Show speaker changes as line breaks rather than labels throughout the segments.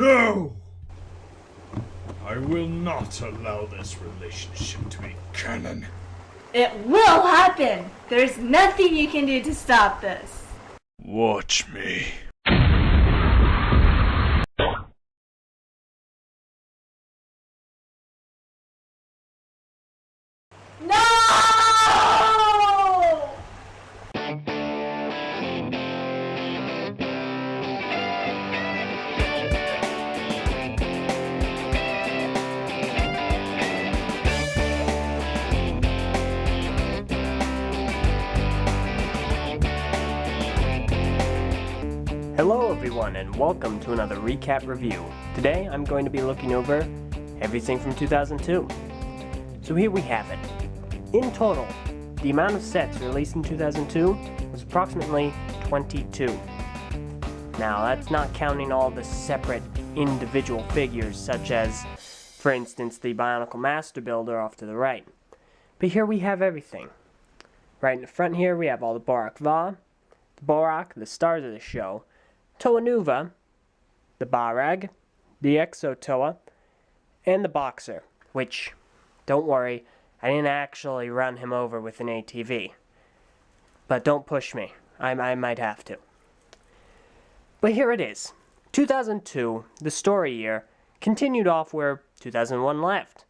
No! I will not allow this relationship to be canon.
It will happen! There's nothing you can do to stop this.
Watch me.
No!
Hello everyone and welcome to another recap review. Today I'm going to be looking over everything from 2002. So here we have it. In total, the amount of sets released in 2002 was approximately 22. Now that's not counting all the separate individual figures such as, for instance, the Bionicle Master Builder off to the right. But here we have everything. Right in the front here we have all the Borak Va, the Borak, the stars of the show, Toa Nuva, the Barag, the Exo Toa, and the Boxer, which, don't worry, I didn't actually run him over with an ATV. But don't push me, I might have to. But here it is. 2002, the story year, continued off where 2001 left.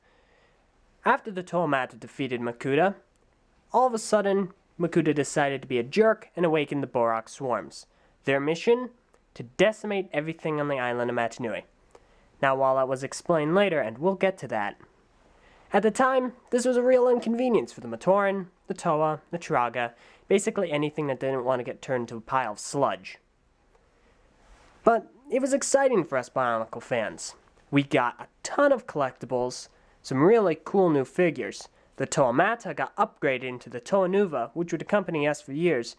After the Toamata defeated Makuta, all of a sudden, Makuta decided to be a jerk and awaken the Borak swarms. Their mission? To decimate everything on the island of Matanui. Now, while that was explained later, and we'll get to that, at the time, this was a real inconvenience for the Matoran, the Toa, the Traga, basically anything that didn't want to get turned into a pile of sludge. But it was exciting for us Bionicle fans. We got a ton of collectibles, some really cool new figures. The Toamata got upgraded into the Toa Nuva, which would accompany us for years,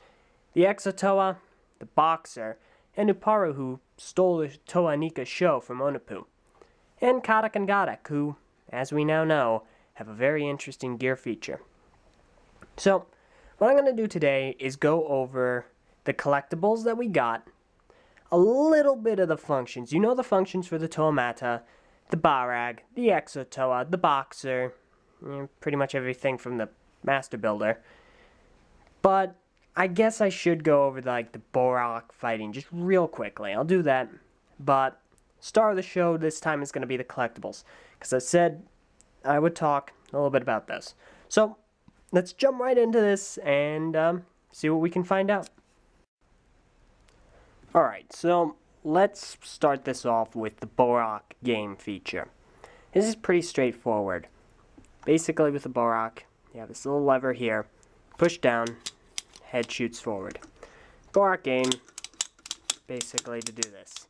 the Exotoa, the Boxer, and Uparu, who stole the Toa Nika show from Onapu, and Kadak and Gadak, who, as we now know, have a very interesting gear feature. So, what I'm going to do today is go over the collectibles that we got, a little bit of the functions. You know the functions for the Toamata, the Barag, the Exotoa, the Boxer, pretty much everything from the Master Builder. But I guess I should go over the Borak fighting just real quickly. I'll do that, but star of the show this time is going to be the collectibles, because I said I would talk a little bit about this. So let's jump right into this and see what we can find out. Alright, so let's start this off with the Borak game feature. This is pretty straightforward. Basically with the Borak, you have this little lever here, push down, head shoots forward. Borak game, basically to do this.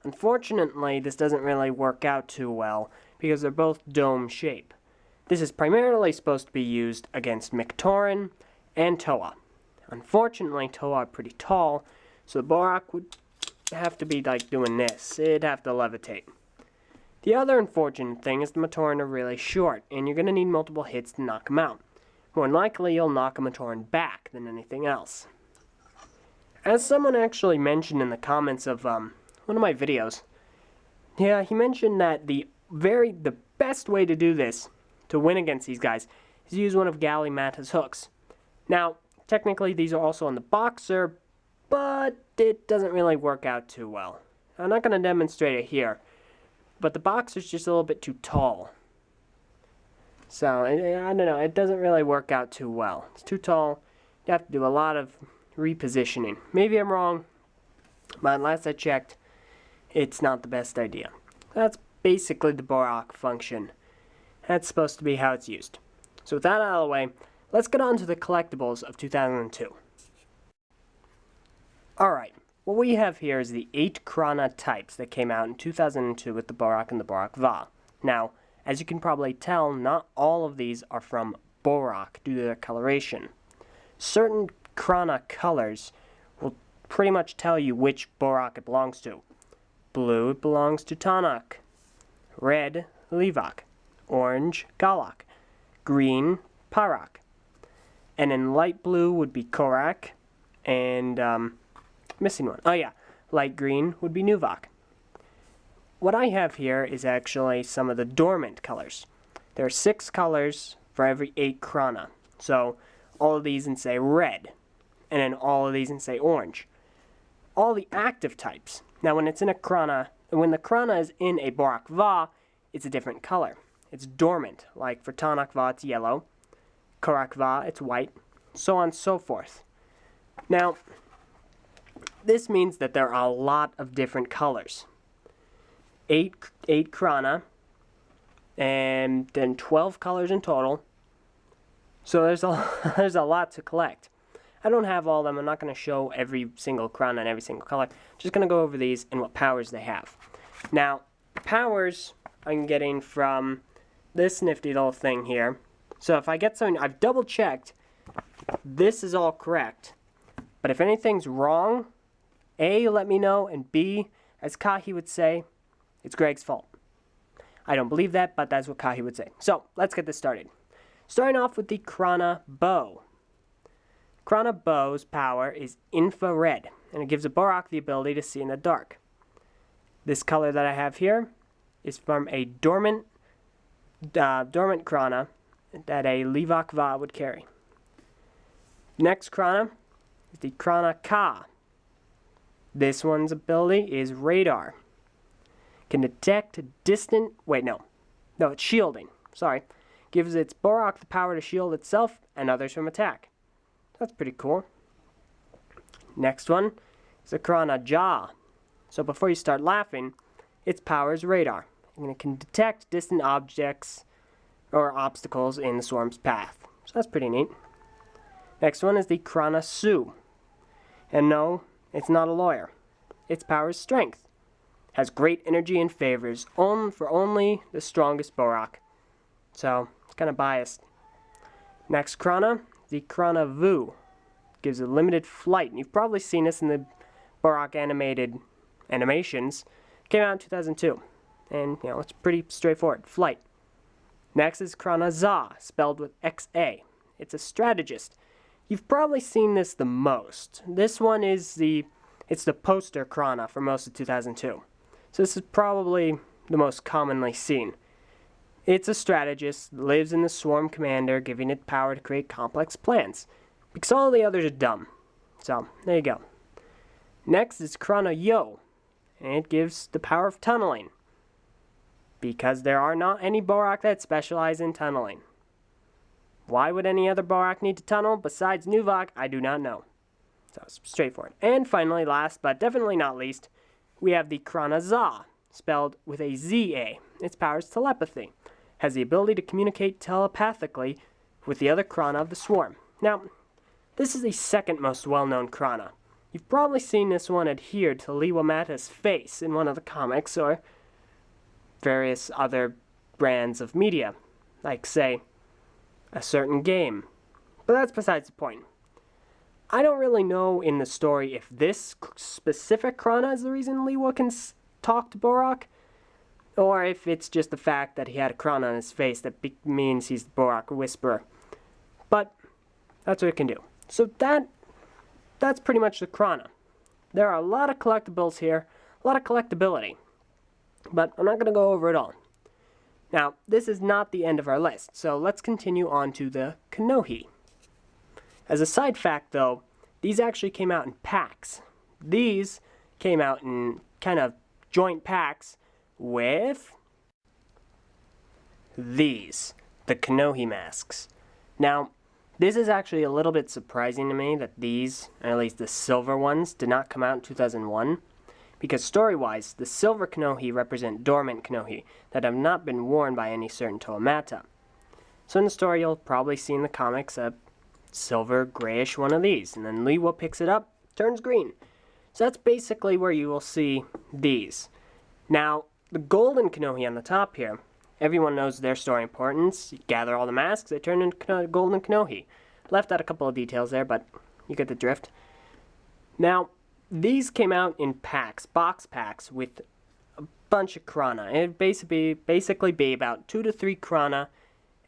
Unfortunately, this doesn't really work out too well because they're both dome shape. This is primarily supposed to be used against Mictoran and Toa. Unfortunately, Toa are pretty tall, so the Borak would have to be doing this. It'd have to levitate. The other unfortunate thing is the Matoran are really short, and you're going to need multiple hits to knock them out. More than likely, you'll knock a Matoran back than anything else. As someone actually mentioned in the comments of one of my videos, yeah, he mentioned that the best way to do this, to win against these guys, is use one of Galimata's hooks. Now, technically these are also on the Boxer, but it doesn't really work out too well. I'm not going to demonstrate it here, but the Boxer's just a little bit too tall. So, I don't know, it doesn't really work out too well. It's too tall. You have to do a lot of repositioning. Maybe I'm wrong, but last I checked, it's not the best idea. That's basically the Borak function. That's supposed to be how it's used. So with that out of the way, let's get on to the collectibles of 2002. Alright, what we have here is the 8 Krana types that came out in 2002 with the Borak and the Borak Va. Now, as you can probably tell, not all of these are from Borak due to their coloration. Certain Krana colors will pretty much tell you which Borak it belongs to. Blue, it belongs to Tanak. Red, Levak. Orange, Galak. Green, Parak. And in light blue would be Korak. And, missing one. Oh yeah, light green would be Nuvak. what I have here is actually some of the Dormant Colors. There are 6 colors for every 8 Krana. So all of these in, say, red, and then all of these in, say, orange. All the active types. Now when it's in a Krana, when the Krana is in a Borak Va, it's a different color. It's dormant, like for Tanak Va it's yellow, Korak Va it's white, so on and so forth. Now, this means that there are a lot of different colors. 8 Krana, and then 12 colors in total. So there's a lot to collect. I don't have all of them. I'm not going to show every single Krana and every single color. Just going to go over these and what powers they have. Now, powers I'm getting from this nifty little thing here. So if I get something, I've double checked, this is all correct. But if anything's wrong, A, let me know, and B, as Kahi would say, it's Greg's fault. I don't believe that, but that's what Kahi would say. So, let's get this started. Starting off with the Krana Bow. Krana Bow's power is infrared, and it gives a Borak the ability to see in the dark. This color that I have here is from a dormant Krana that a Livak Va would carry. Next Krana is the Krana Ka. This one's ability is radar. Can detect distant... No, it's shielding. Sorry. Gives its Borak the power to shield itself and others from attack. That's pretty cool. Next one is the Krana Ja. So before you start laughing, its power is radar. And it can detect distant objects or obstacles in the swarm's path. So that's pretty neat. Next one is the Krana Su. And no, it's not a lawyer. Its power is strength. Has great energy and favors for only the strongest Borak. So, it's kind of biased. Next Krana, the Krana Vu. Gives a limited flight. And you've probably seen this in the Borak animated animations. It came out in 2002. And, it's pretty straightforward. Flight. Next is Krana Za, spelled with XA. It's a strategist. You've probably seen this the most. This one is it's the poster Krana for most of 2002. So this is probably the most commonly seen. It's a strategist, lives in the swarm commander, giving it power to create complex plans. Because all the others are dumb. So, there you go. Next is Krana Yo, and it gives the power of tunneling. Because there are not any Borak that specialize in tunneling. Why would any other Borak need to tunnel besides Nuvok? I do not know. So it's straightforward. And finally, last but definitely not least, we have the Krana Za, spelled with a ZA. Its power is telepathy. Has the ability to communicate telepathically with the other Krana of the swarm. Now, this is the second most well-known Krana. You've probably seen this one adhered to Liwamata's face in one of the comics or various other brands of media, like, say, a certain game. But that's besides the point. I don't really know in the story if this specific Krana is the reason Liwa can talk to Borak, or if it's just the fact that he had a Krana on his face that means he's the Borak Whisperer. But that's what it can do. So that's pretty much the Krana. There are a lot of collectibles here, a lot of collectability, but I'm not going to go over it all. Now, this is not the end of our list, so let's continue on to the Kanohi. As a side fact, though, these actually came out in packs. These came out in kind of joint packs with these, the Kanohi Masks. Now, this is actually a little bit surprising to me that these, or at least the silver ones, did not come out in 2001. Because story-wise, the silver Kanohi represent dormant Kanohi that have not been worn by any certain Toamata. So in the story, you'll probably see in the comics a silver grayish one of these, and then Liwa picks it up, turns green. So that's basically where you will see these. Now, the golden Kanohi on the top here, everyone knows their story importance. You gather all the masks, they turn into golden Kanohi. Left out a couple of details there, but you get the drift. Now, these came out in packs, box packs, with a bunch of Krana. It'd basically be about 2 to 3 Krana,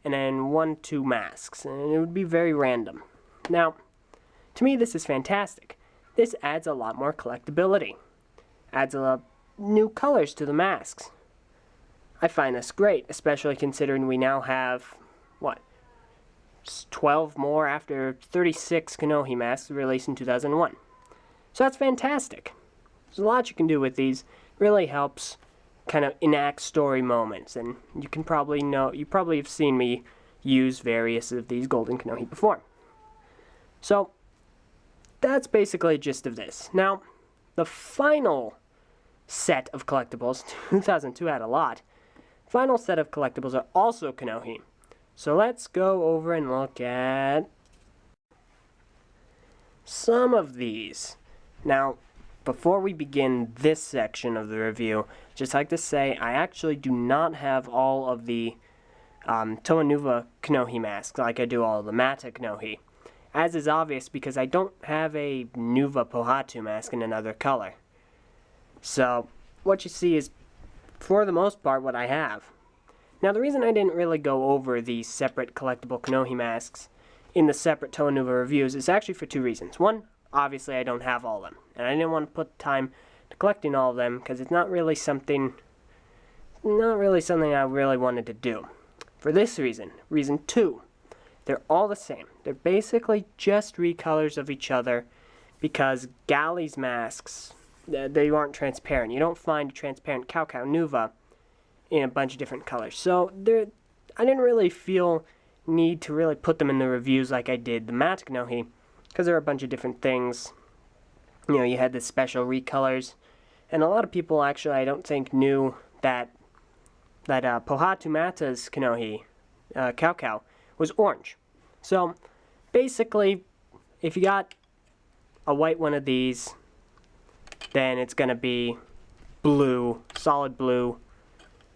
and then 1-2 masks, and it would be very random. Now, to me this is fantastic. This adds a lot more collectability. Adds a new colors to the masks. I find this great, especially considering we now have, 12 more after 36 Kanohi Masks released in 2001. So that's fantastic. There's a lot you can do with these. Really helps kind of enact story moments, and you probably have seen me use various of these golden Kanohi before. So that's basically the gist of this. Now, the final set of collectibles, 2002 had a lot. Final set of collectibles are also Kanohi. So let's go over and look at some of these. Now, before we begin this section of the review, just like to say I actually do not have all of the Toa Nuva Kanohi masks like I do all of the Mata Kanohi, as is obvious because I don't have a Nuva Pohatu mask in another color. So what you see is, for the most part, what I have. Now, the reason I didn't really go over these separate collectible Kanohi masks in the separate Toa Nuva reviews is actually for two reasons. One, obviously I don't have all of them, and I didn't want to put time to collecting all of them because it's not really something I really wanted to do. For this reason. Reason two, they're all the same. They're basically just recolors of each other because Galley's masks, they aren't transparent. You don't find a transparent Cow Nuva in a bunch of different colors. So I didn't really feel need to really put them in the reviews like I did the Mata Kanohi, because there are a bunch of different things. You know, you had the special recolors, and a lot of people actually I don't think knew that Pohatu Mata's Kanohi, Cow was orange. So basically, if you got a white one of these, then it's going to be blue, solid blue,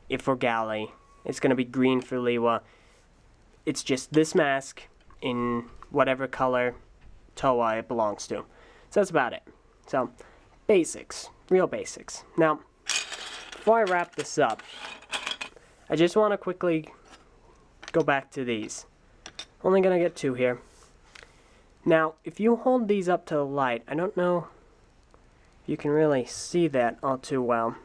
if for Galley. It's going to be green for Liwa. It's just this mask in whatever color Toa it belongs to. So that's about it. So, basics. Real basics. Now, before I wrap this up, I just want to quickly go back to these. Only going to get two here. Now, if you hold these up to the light, I don't know if you can really see that all too well.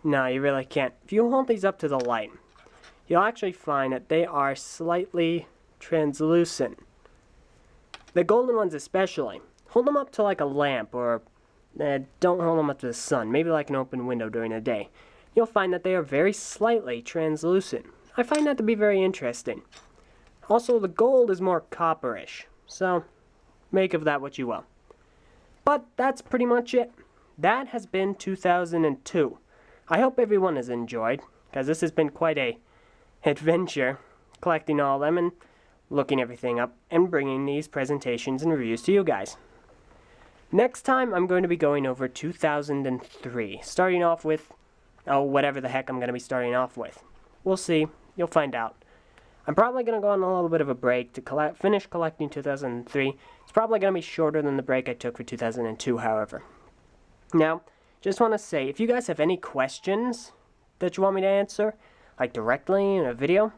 No, you really can't. If you hold these up to the light, you'll actually find that they are slightly translucent. The golden ones especially. Hold them up to like a lamp, or don't hold them up to the sun, maybe like an open window during the day. You'll find that they are very slightly translucent. I find that to be very interesting. Also, the gold is more copperish, so make of that what you will. But that's pretty much it. That has been 2002. I hope everyone has enjoyed, because this has been quite a adventure, collecting all of them and looking everything up and bringing these presentations and reviews to you guys. Next time, I'm going to be going over 2003, starting off with, whatever the heck I'm going to be starting off with. We'll see. You'll find out. I'm probably going to go on a little bit of a break to finish collecting 2003. It's probably going to be shorter than the break I took for 2002, however. Now, just want to say, if you guys have any questions that you want me to answer, like directly in a video,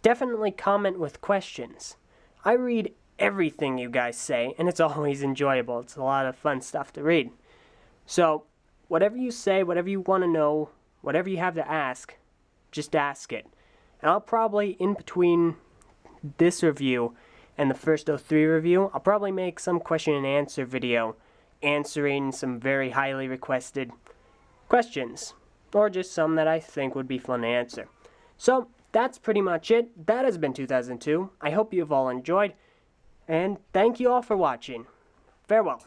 definitely comment with questions. I read everything you guys say, and it's always enjoyable. It's a lot of fun stuff to read. So, whatever you say, whatever you want to know, whatever you have to ask, just ask it. And I'll probably, in between this review and the first 03 review, I'll probably make some question and answer video answering some very highly requested questions, or just some that I think would be fun to answer. So, that's pretty much it. That has been 2002. I hope you've all enjoyed, and thank you all for watching. Farewell.